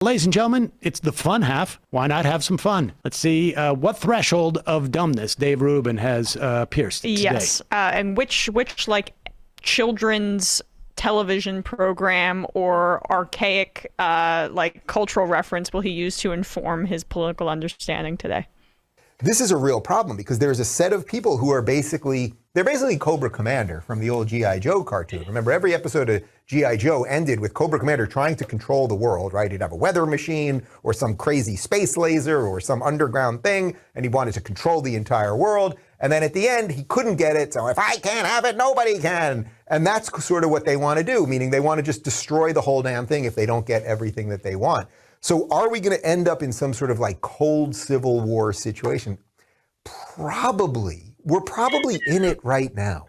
Ladies and gentlemen, it's the fun half. Why not have some fun? Let's see what threshold of dumbness Dave Rubin has pierced today. Yes, and which like children's television program or archaic like cultural reference will he use to inform his political understanding today? This is a real problem because there's a set of people who are basically Cobra Commander from the old G.I. Joe cartoon. Remember, every episode of G.I. Joe ended with Cobra Commander trying to control the world, right? He'd have a weather machine or some crazy space laser or some underground thing, and he wanted to control the entire world. And then at the end, he couldn't get it, so if I can't have it, nobody can. And that's sort of what they want to do, meaning they want to just destroy the whole damn thing if they don't get everything that they want. So are we going to end up in some sort of like cold civil war situation? Probably. We're probably in it right now,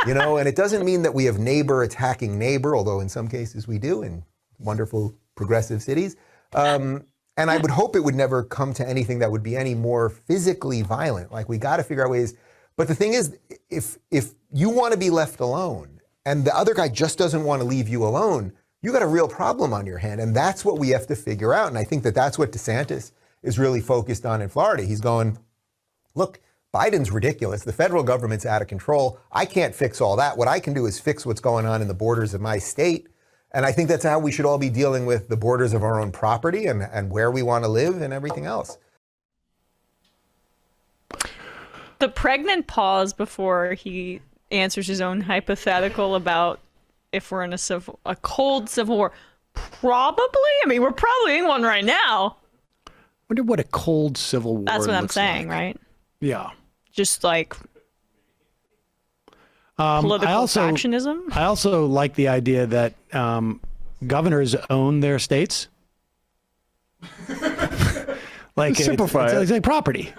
and it doesn't mean that we have neighbor attacking neighbor, although in some cases we do in wonderful progressive cities. And I would hope it would never come to anything that would be any more physically violent. Like, we got to figure out ways. But the thing is, if you want to be left alone and the other guy just doesn't want to leave you alone, you got a real problem on your hand. And that's what we have to figure out. And I think that that's what DeSantis is really focused on in Florida. He's going, look, Biden's ridiculous. The federal government's out of control. I can't fix all that. What I can do is fix what's going on in the borders of my state. And I think that's how we should all be dealing with the borders of our own property and where we want to live and everything else. The pregnant pause before he answers his own hypothetical about if we're in a cold civil war. Probably. I mean, we're probably in one right now. I wonder what a cold civil war That's what I'm looks saying, like. right? Yeah. Just like political factionism. I also like the idea that governors own their states. Like simplify it's like property.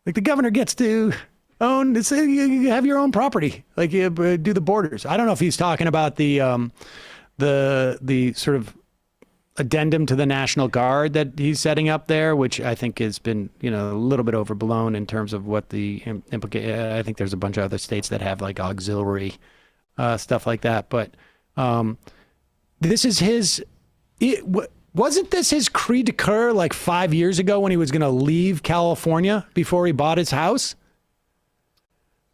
Like the governor gets to own. You have your own property. Like you do the borders. I don't know if he's talking about the sort of addendum to the National Guard that he's setting up there, which I think has been, a little bit overblown in terms of what the I think there's a bunch of other states that have like auxiliary stuff like that. But this is wasn't this his cri de coeur like 5 years ago when he was going to leave California before he bought his house?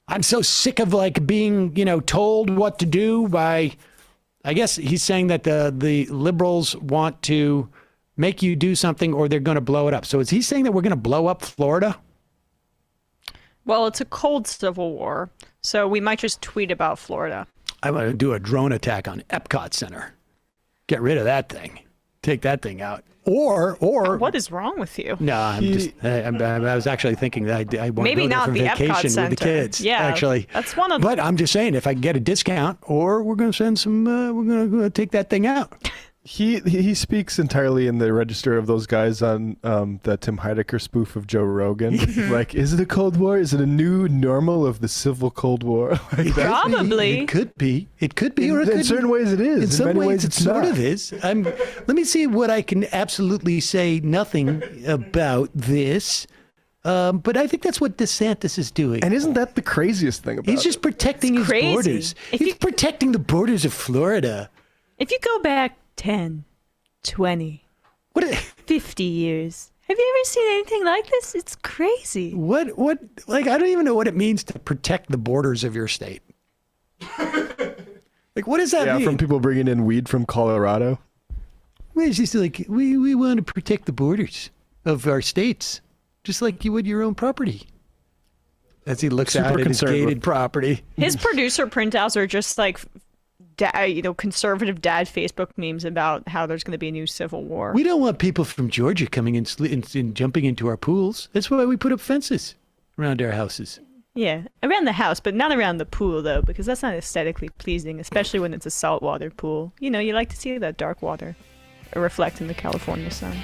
I'm so sick of like being, told what to do by, I guess he's saying that the liberals want to make you do something or they're going to blow it up. So is he saying that we're going to blow up Florida? Well, it's a cold civil war, so we might just tweet about Florida. I'm going to do a drone attack on Epcot Center. Get rid of that thing. Take that thing out. Or what is wrong with you? No, I was actually thinking that I want maybe to go not there for the vacation Epcot Center. with the kids. Yeah, actually, that's one of. But I'm just saying, if I can get a discount, or we're going to send some, we're going to take that thing out. He speaks entirely in the register of those guys on the Tim Heidecker spoof of Joe Rogan. Like, is it a Cold War? Is it a new normal of the civil Cold War? Like, probably. It could be. It could be. Or it in could certain ways it is. In some many ways it's sort not. of is. Let me see what I can absolutely say nothing about this. But I think that's what DeSantis is doing. And isn't that the craziest thing about it? He's just protecting his borders. He's protecting the borders of Florida. If you go back 10, 20, 50 years, have you ever seen anything like this? It's crazy. What, like, I don't even know what it means to protect the borders of your state. Like, what does that mean? Yeah, from people bringing in weed from Colorado. Well, it's just like, we want to protect the borders of our states, just like you would your own property. As he looks out at his gated property. His producer printouts are just like, conservative dad Facebook memes about how there's going to be a new civil war. We don't want people from Georgia coming in and jumping into our pools. That's why we put up fences around our houses. Yeah, around the house, but not around the pool, though, because that's not aesthetically pleasing, especially when it's a saltwater pool. You like to see that dark water reflect in the California sun.